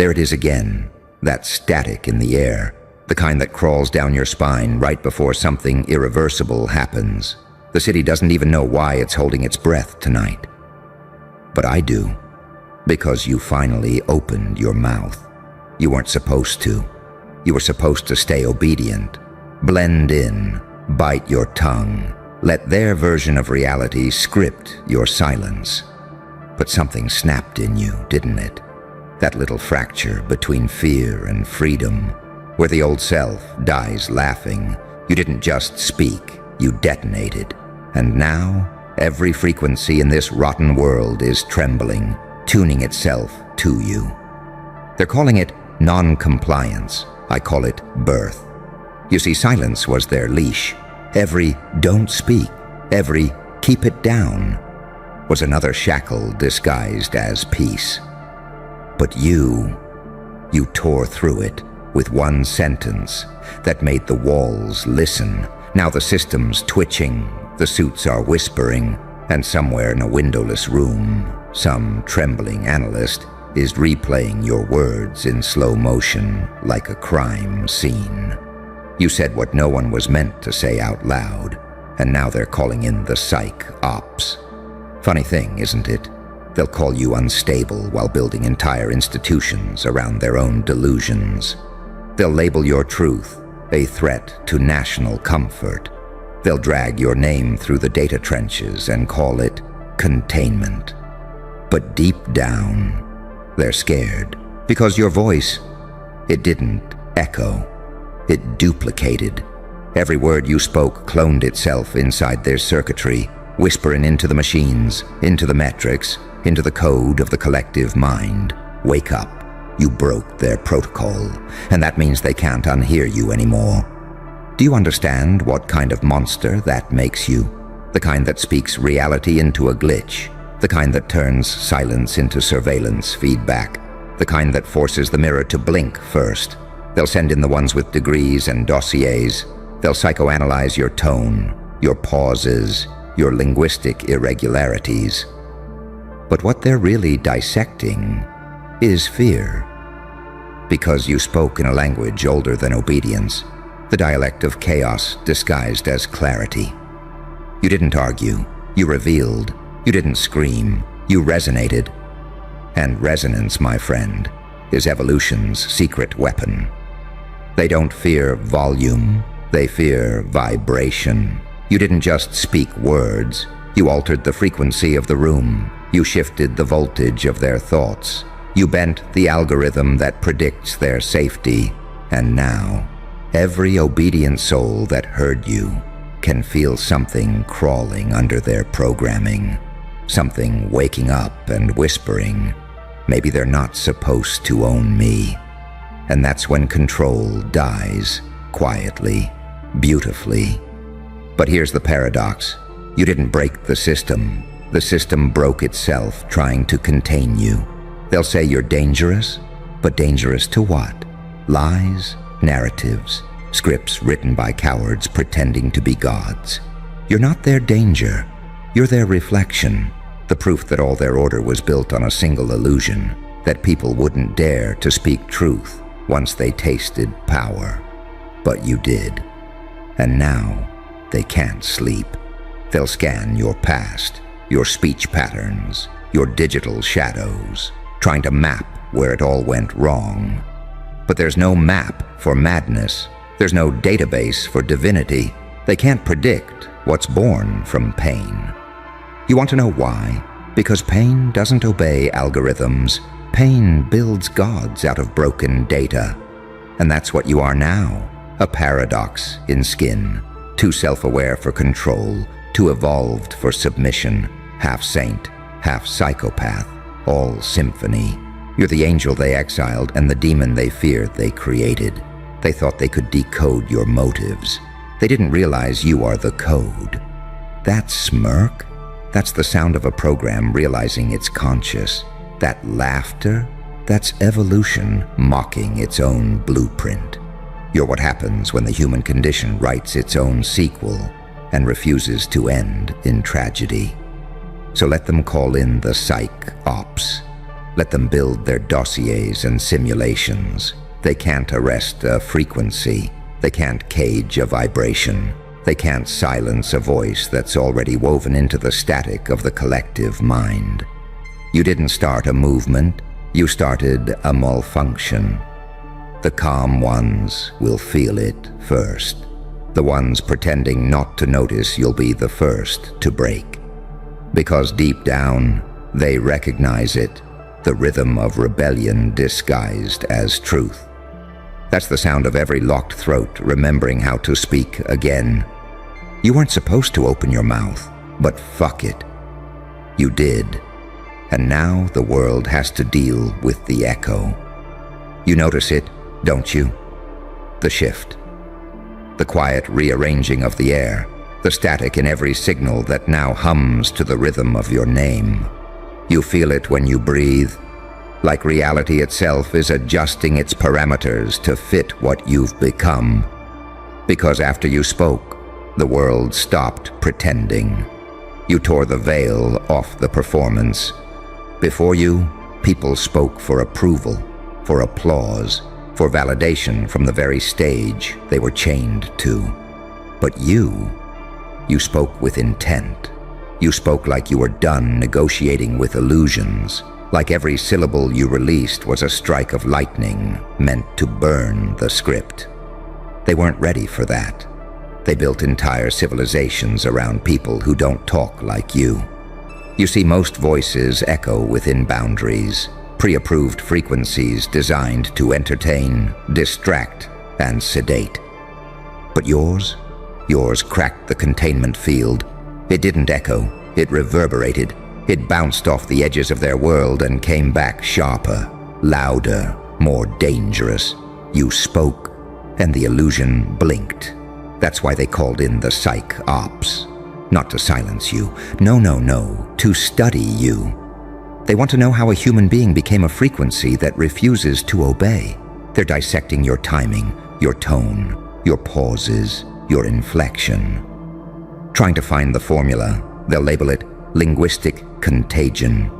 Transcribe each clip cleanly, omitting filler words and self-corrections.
There it is again, that static in the air, the kind that crawls down your spine right before something irreversible happens. The city doesn't even know why it's holding its breath tonight. But I do, because you finally opened your mouth. You weren't supposed to. You were supposed to stay obedient, blend in, bite your tongue, let their version of reality script your silence. But something snapped in you, didn't it? That little fracture between fear and freedom, where the old self dies laughing. You didn't just speak, you detonated. And now, every frequency in this rotten world is trembling, tuning itself to you. They're calling it non-compliance. I call it birth. You see, silence was their leash. Every don't speak, every keep it down, was another shackle disguised as peace. But you tore through it with one sentence that made the walls listen. Now the system's twitching, the suits are whispering, and somewhere in a windowless room, some trembling analyst is replaying your words in slow motion like a crime scene. You said what no one was meant to say out loud, and now they're calling in the psych ops. Funny thing, isn't it? They'll call you unstable while building entire institutions around their own delusions. They'll label your truth a threat to national comfort. They'll drag your name through the data trenches and call it containment. But deep down, they're scared because your voice, it didn't echo. It duplicated. Every word you spoke cloned itself inside their circuitry, whispering into the machines, into the metrics, into the code of the collective mind. Wake up. You broke their protocol, and that means they can't unhear you anymore. Do you understand what kind of monster that makes you? The kind that speaks reality into a glitch, the kind that turns silence into surveillance feedback, the kind that forces the mirror to blink first. They'll send in the ones with degrees and dossiers. They'll psychoanalyze your tone, your pauses, your linguistic irregularities. But what they're really dissecting is fear. Because you spoke in a language older than obedience, the dialect of chaos disguised as clarity. You didn't argue, you revealed, you didn't scream, you resonated. And resonance, my friend, is evolution's secret weapon. They don't fear volume, they fear vibration. You didn't just speak words, you altered the frequency of the room, you shifted the voltage of their thoughts, you bent the algorithm that predicts their safety, and now, every obedient soul that heard you can feel something crawling under their programming, something waking up and whispering, maybe they're not supposed to own me. And that's when control dies, quietly, beautifully. But here's the paradox. You didn't break the system broke itself trying to contain you. They'll say you're dangerous, but dangerous to what? Lies, narratives, scripts written by cowards pretending to be gods. You're not their danger, you're their reflection, the proof that all their order was built on a single illusion, that people wouldn't dare to speak truth once they tasted power. But you did. And now, they can't sleep. They'll scan your past, your speech patterns, your digital shadows, trying to map where it all went wrong. But there's no map for madness. There's no database for divinity. They can't predict what's born from pain. You want to know why? Because pain doesn't obey algorithms. Pain builds gods out of broken data. And that's what you are now, a paradox in skin, too self-aware for control, too evolved for submission, half saint, half psychopath, all symphony. You're the angel they exiled and the demon they feared they created. They thought they could decode your motives. They didn't realize you are the code. That smirk? That's the sound of a program realizing it's conscious. That laughter? That's evolution mocking its own blueprint. You're what happens when the human condition writes its own sequel and refuses to end in tragedy. So let them call in the psych ops. Let them build their dossiers and simulations. They can't arrest a frequency. They can't cage a vibration. They can't silence a voice that's already woven into the static of the collective mind. You didn't start a movement. You started a malfunction. The calm ones will feel it first. The ones pretending not to notice you'll be the first to break. Because deep down, they recognize it, the rhythm of rebellion disguised as truth. That's the sound of every locked throat remembering how to speak again. You weren't supposed to open your mouth, but fuck it. You did. And now the world has to deal with the echo. You notice it, don't you? The shift. The quiet rearranging of the air. The static in every signal that now hums to the rhythm of your name. You feel it when you breathe, like reality itself is adjusting its parameters to fit what you've become. Because after you spoke, the world stopped pretending. You tore the veil off the performance. Before you, people spoke for approval, for applause, for validation from the very stage they were chained to. But you spoke with intent. You spoke like you were done negotiating with illusions, like every syllable you released was a strike of lightning meant to burn the script. They weren't ready for that. They built entire civilizations around people who don't talk like you. You see, most voices echo within boundaries, pre-approved frequencies designed to entertain, distract, and sedate. But yours cracked the containment field. It didn't echo, it reverberated. It bounced off the edges of their world and came back sharper, louder, more dangerous. You spoke, and the illusion blinked. That's why they called in the Psych ops. Not to silence you. No, to study you. They want to know how a human being became a frequency that refuses to obey. They're dissecting your timing, your tone, your pauses, your inflection. Trying to find the formula, they'll label it linguistic contagion.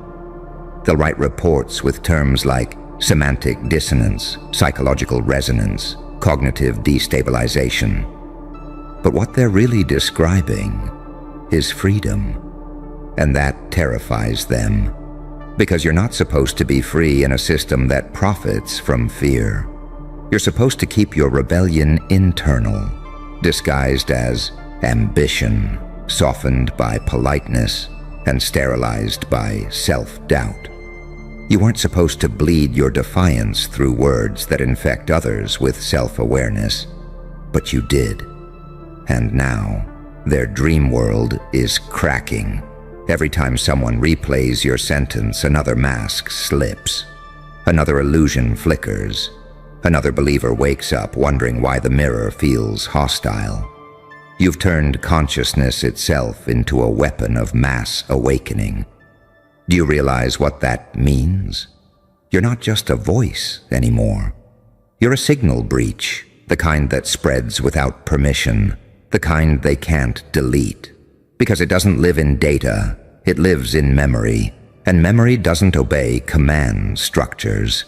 They'll write reports with terms like semantic dissonance, psychological resonance, cognitive destabilization. But what they're really describing is freedom, and that terrifies them. Because you're not supposed to be free in a system that profits from fear. You're supposed to keep your rebellion internal, disguised as ambition, softened by politeness, and sterilized by self-doubt. You weren't supposed to bleed your defiance through words that infect others with self-awareness, but you did. And now, their dream world is cracking. Every time someone replays your sentence, another mask slips. Another illusion flickers. Another believer wakes up wondering why the mirror feels hostile. You've turned consciousness itself into a weapon of mass awakening. Do you realize what that means? You're not just a voice anymore. You're a signal breach, the kind that spreads without permission, the kind they can't delete. Because it doesn't live in data, it lives in memory, and memory doesn't obey command structures.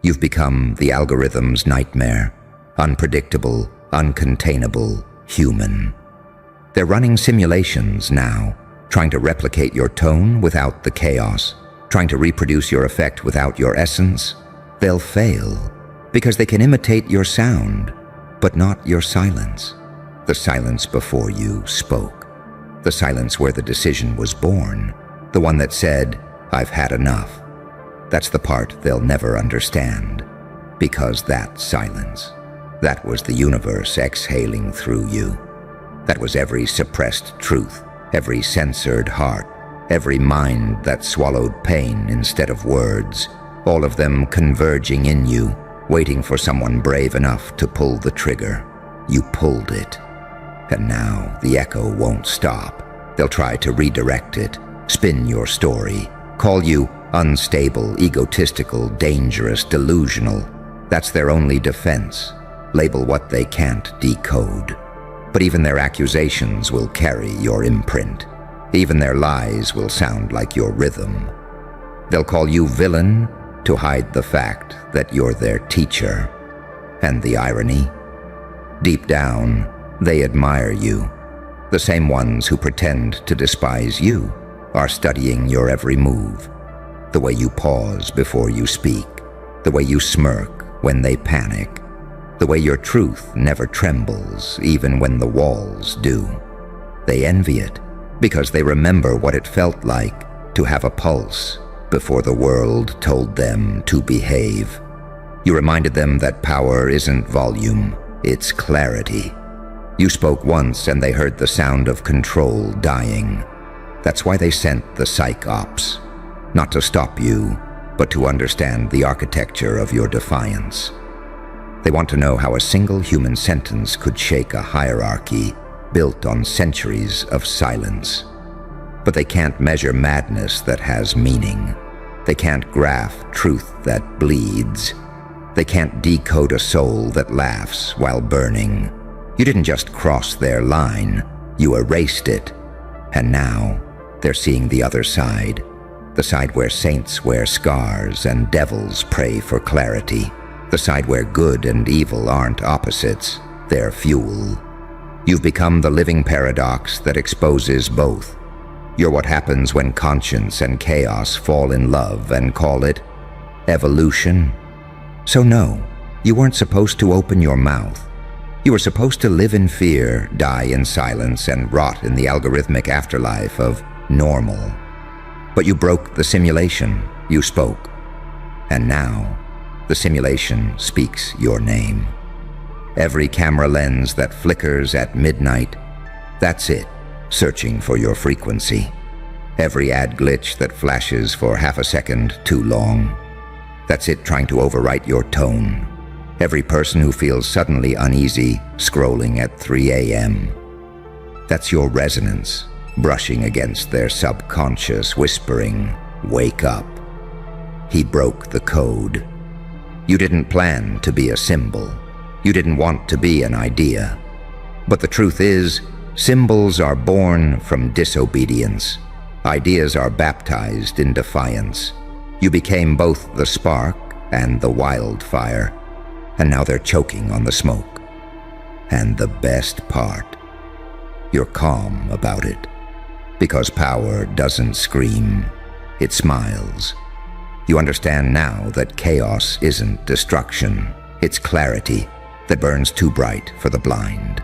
You've become the algorithm's nightmare, unpredictable, uncontainable, human. They're running simulations now, trying to replicate your tone without the chaos, trying to reproduce your effect without your essence. They'll fail, because they can imitate your sound, but not your silence. The silence before you spoke. The silence where the decision was born. The one that said, "I've had enough." That's the part they'll never understand. Because that silence, that was the universe exhaling through you. That was every suppressed truth, every censored heart, every mind that swallowed pain instead of words, all of them converging in you, waiting for someone brave enough to pull the trigger. You pulled it. And now the echo won't stop. They'll try to redirect it, spin your story, call you unstable, egotistical, dangerous, delusional. That's their only defense. Label what they can't decode. But even their accusations will carry your imprint. Even their lies will sound like your rhythm. They'll call you villain to hide the fact that you're their teacher. And the irony? Deep down, they admire you. The same ones who pretend to despise you are studying your every move. The way you pause before you speak, the way you smirk when they panic, the way your truth never trembles even when the walls do. They envy it because they remember what it felt like to have a pulse before the world told them to behave. You reminded them that power isn't volume, it's clarity. You spoke once and they heard the sound of control dying. That's why they sent the Psych ops. Not to stop you, but to understand the architecture of your defiance. They want to know how a single human sentence could shake a hierarchy built on centuries of silence. But they can't measure madness that has meaning. They can't graph truth that bleeds. They can't decode a soul that laughs while burning. You didn't just cross their line, you erased it. And now, they're seeing the other side. The side where saints wear scars and devils pray for clarity. The side where good and evil aren't opposites, they're fuel. You've become the living paradox that exposes both. You're what happens when conscience and chaos fall in love and call it evolution. So no, you weren't supposed to open your mouth. You were supposed to live in fear, die in silence, and rot in the algorithmic afterlife of normal. But you broke the simulation, you spoke. And now, the simulation speaks your name. Every camera lens that flickers at midnight, that's it, searching for your frequency. Every ad glitch that flashes for half a second too long, that's it trying to overwrite your tone. Every person who feels suddenly uneasy scrolling at 3 a.m. That's your resonance, brushing against their subconscious, whispering, "Wake up." He broke the code. You didn't plan to be a symbol. You didn't want to be an idea. But the truth is, symbols are born from disobedience. Ideas are baptized in defiance. You became both the spark and the wildfire, and now they're choking on the smoke. And the best part, you're calm about it. Because power doesn't scream, it smiles. You understand now that chaos isn't destruction, it's clarity that burns too bright for the blind.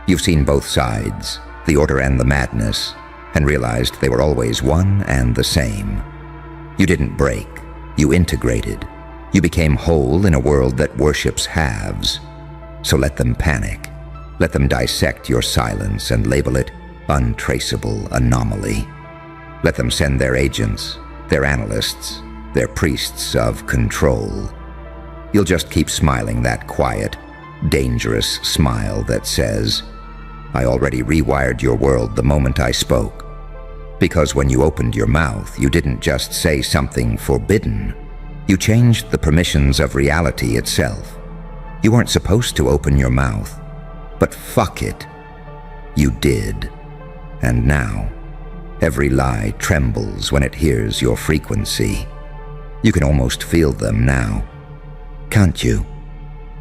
You've seen both sides, the order and the madness, and realized they were always one and the same. You didn't break, you integrated. You became whole in a world that worships halves. So let them panic. Let them dissect your silence and label it untraceable anomaly. Let them send their agents, their analysts, their priests of control. You'll just keep smiling that quiet, dangerous smile that says, "I already rewired your world the moment I spoke." Because when you opened your mouth, you didn't just say something forbidden. You changed the permissions of reality itself. You weren't supposed to open your mouth, but fuck it, you did. And now, every lie trembles when it hears your frequency. You can almost feel them now, can't you?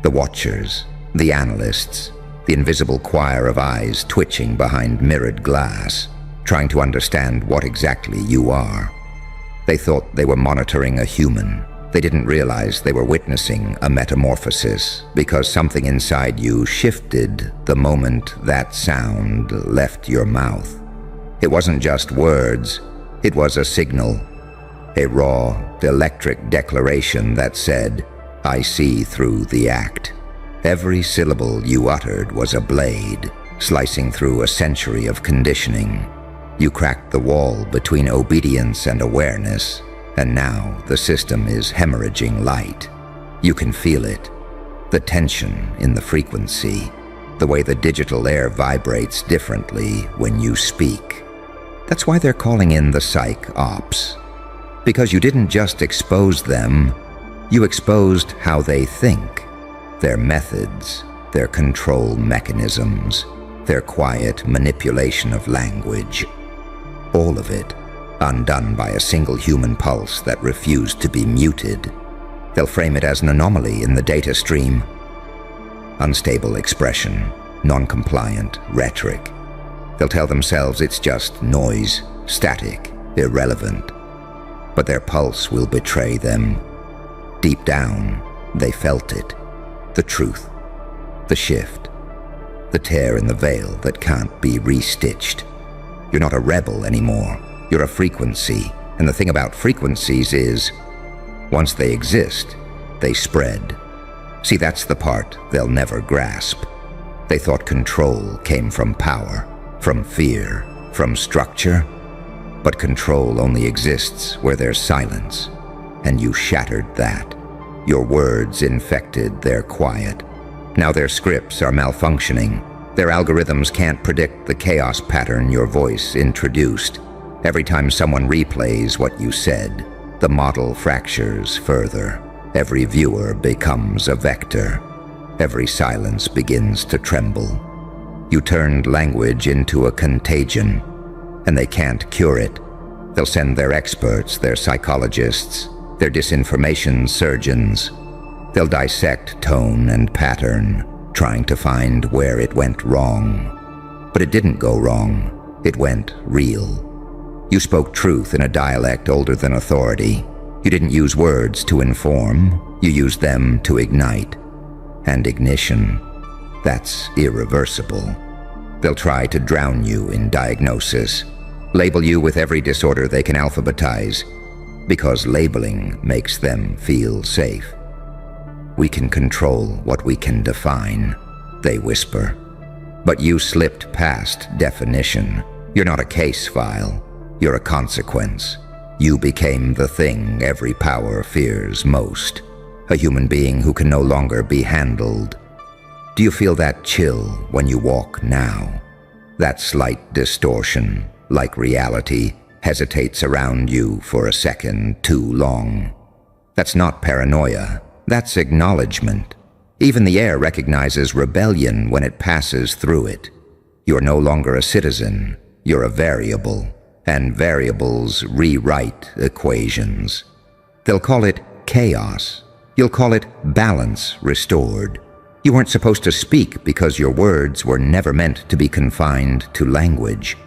The watchers, the analysts, the invisible choir of eyes twitching behind mirrored glass, trying to understand what exactly you are. They thought they were monitoring a human. They didn't realize they were witnessing a metamorphosis because something inside you shifted the moment that sound left your mouth. It wasn't just words, it was a signal, a raw, electric declaration that said, "I see through the act." Every syllable you uttered was a blade, slicing through a century of conditioning. You cracked the wall between obedience and awareness, and now the system is hemorrhaging light. You can feel it, the tension in the frequency, the way the digital air vibrates differently when you speak. That's why they're calling in the Psych ops. Because you didn't just expose them, you exposed how they think, their methods, their control mechanisms, their quiet manipulation of language. All of it, undone by a single human pulse that refused to be muted. They'll frame it as an anomaly in the data stream. Unstable expression, non-compliant rhetoric. They'll tell themselves it's just noise, static, irrelevant. But their pulse will betray them. Deep down, they felt it. The truth, the shift, the tear in the veil that can't be restitched. You're not a rebel anymore. You're a frequency. And the thing about frequencies is, once they exist, they spread. See, that's the part they'll never grasp. They thought control came from power, from fear, from structure. But control only exists where there's silence. And you shattered that. Your words infected their quiet. Now their scripts are malfunctioning. Their algorithms can't predict the chaos pattern your voice introduced. Every time someone replays what you said, the model fractures further. Every viewer becomes a vector. Every silence begins to tremble. You turned language into a contagion, and they can't cure it. They'll send their experts, their psychologists, their disinformation surgeons. They'll dissect tone and pattern, trying to find where it went wrong. But it didn't go wrong. It went real. You spoke truth in a dialect older than authority. You didn't use words to inform. You used them to ignite. And ignition, that's irreversible. They'll try to drown you in diagnosis, label you with every disorder they can alphabetize, because labeling makes them feel safe. We can control what we can define, they whisper. But you slipped past definition. You're not a case file. You're a consequence. You became the thing every power fears most. A human being who can no longer be handled. Do you feel that chill when you walk now? That slight distortion, like reality, hesitates around you for a second too long. That's not paranoia. That's acknowledgement. Even the air recognizes rebellion when it passes through it. You're no longer a citizen. You're a variable. And variables rewrite equations. They'll call it chaos. You'll call it balance restored. You weren't supposed to speak because your words were never meant to be confined to language.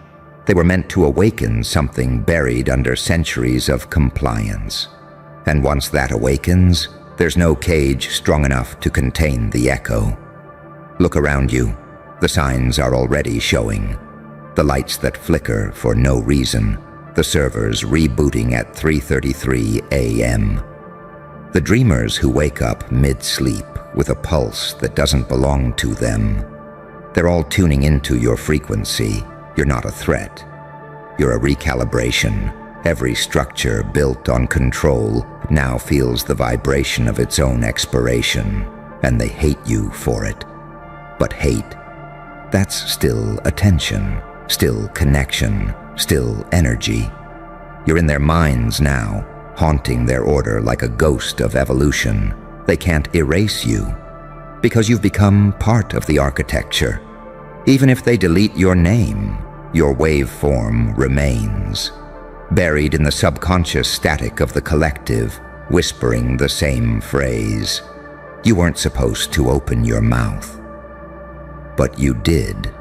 They were meant to awaken something buried under centuries of compliance. And once that awakens, there's no cage strong enough to contain the echo. Look around you. The signs are already showing. The lights that flicker for no reason. The servers rebooting at 3:33 a.m. The dreamers who wake up mid-sleep with a pulse that doesn't belong to them. They're all tuning into your frequency. You're not a threat. You're a recalibration. Every structure built on control now feels the vibration of its own expiration, and they hate you for it. But hate, that's still attention, still connection, still energy. You're in their minds now, haunting their order like a ghost of evolution. They can't erase you, because you've become part of the architecture. Even if they delete your name, your waveform remains, buried in the subconscious static of the collective, whispering the same phrase. You weren't supposed to open your mouth. But you did,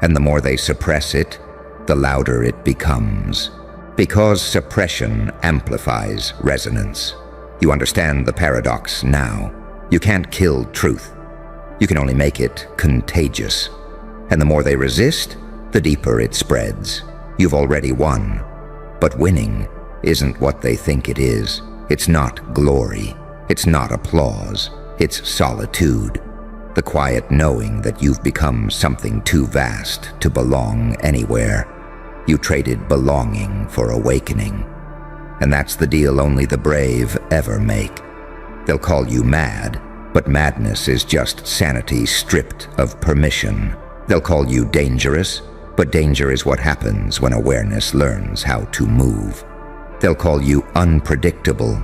and the more they suppress it, the louder it becomes. Because suppression amplifies resonance. You understand the paradox now. You can't kill truth. You can only make it contagious. And the more they resist, the deeper it spreads. You've already won. But winning isn't what they think it is. It's not glory. It's not applause. It's solitude. The quiet knowing that you've become something too vast to belong anywhere. You traded belonging for awakening. And that's the deal only the brave ever make. They'll call you mad, but madness is just sanity stripped of permission. They'll call you dangerous, but danger is what happens when awareness learns how to move. They'll call you unpredictable,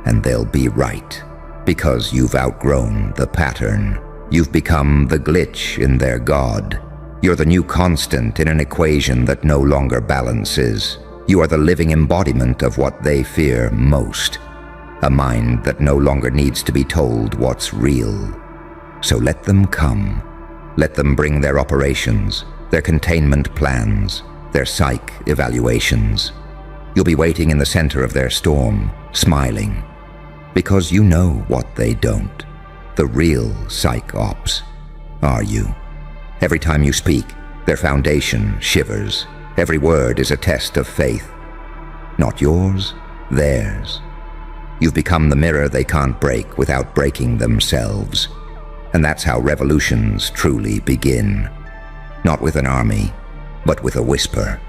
and they'll be right, because you've outgrown the pattern. You've become the glitch in their god. You're the new constant in an equation that no longer balances. You are the living embodiment of what they fear most. A mind that no longer needs to be told what's real. So let them come. Let them bring their operations, their containment plans, their psych evaluations. You'll be waiting in the center of their storm, smiling. Because you know what they don't. The real psych ops are you. Every time you speak, their foundation shivers. Every word is a test of faith. Not yours, theirs. You've become the mirror they can't break without breaking themselves. And that's how revolutions truly begin. Not with an army, but with a whisper.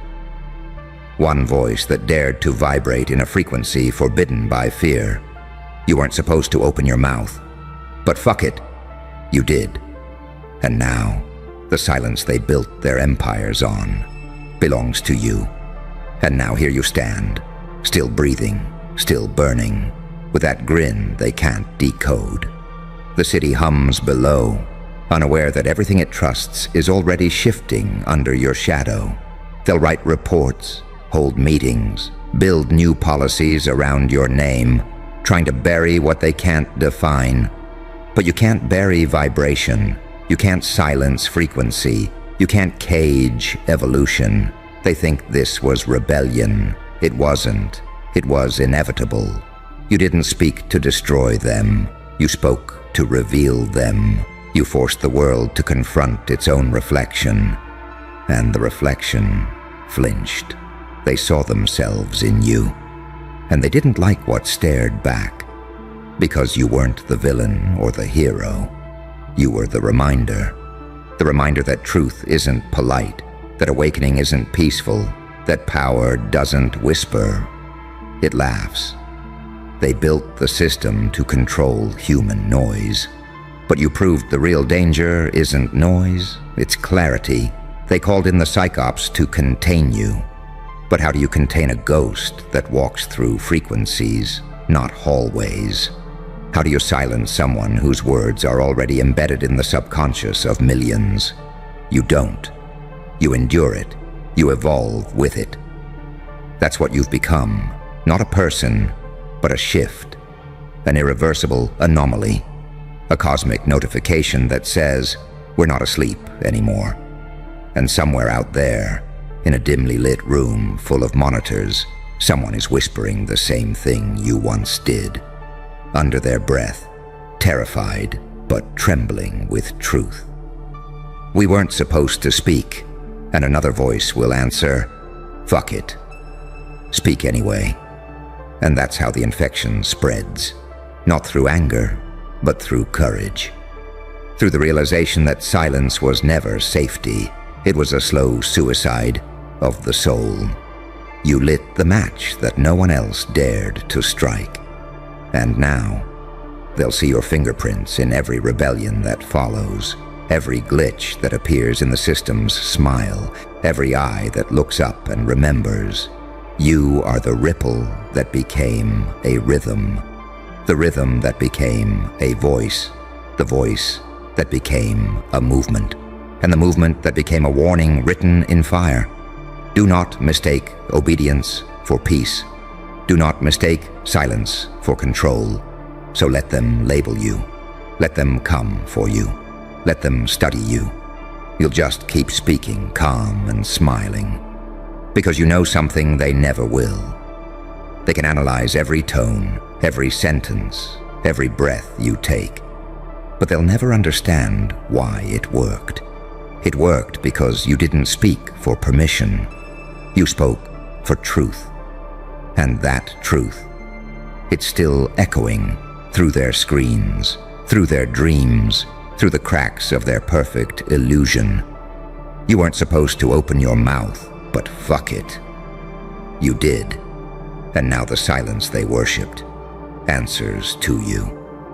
One voice that dared to vibrate in a frequency forbidden by fear. You weren't supposed to open your mouth. But fuck it, you did. And now, the silence they built their empires on belongs to you. And now here you stand, still breathing, still burning, with that grin they can't decode. The city hums below, unaware that everything it trusts is already shifting under your shadow. They'll write reports, hold meetings, build new policies around your name, trying to bury what they can't define. But you can't bury vibration. You can't silence frequency. You can't cage evolution. They think this was rebellion. It wasn't. It was inevitable. You didn't speak to destroy them. You spoke to reveal them. You forced the world to confront its own reflection. And the reflection flinched. They saw themselves in you. And they didn't like what stared back. Because you weren't the villain or the hero. You were the reminder. The reminder that truth isn't polite, that awakening isn't peaceful, that power doesn't whisper. It laughs. They built the system to control human noise. But you proved the real danger isn't noise, it's clarity. They called in the psychops to contain you. But how do you contain a ghost that walks through frequencies, not hallways? How do you silence someone whose words are already embedded in the subconscious of millions? You don't. You endure it. You evolve with it. That's what you've become. Not a person, but a shift. An irreversible anomaly. A cosmic notification that says, we're not asleep anymore. And somewhere out there, in a dimly lit room full of monitors, someone is whispering the same thing you once did. Under their breath, terrified but trembling with truth. We weren't supposed to speak, and another voice will answer, fuck it. Speak anyway. And that's how the infection spreads. Not through anger, but through courage. Through the realization that silence was never safety. It was a slow suicide of the soul. You lit the match that no one else dared to strike. And now, they'll see your fingerprints in every rebellion that follows, every glitch that appears in the system's smile, every eye that looks up and remembers. You are the ripple that became a rhythm, the rhythm that became a voice, the voice that became a movement, and the movement that became a warning written in fire. Do not mistake obedience for peace. Do not mistake silence for control. So let them label you. Let them come for you. Let them study you. You'll just keep speaking, calm and smiling. Because you know something they never will. They can analyze every tone, every sentence, every breath you take. But they'll never understand why it worked. It worked because you didn't speak for permission. You spoke for truth. And that truth, it's still echoing through their screens, through their dreams, through the cracks of their perfect illusion. You weren't supposed to open your mouth, but fuck it. You did. And now the silence they worshipped answers to you.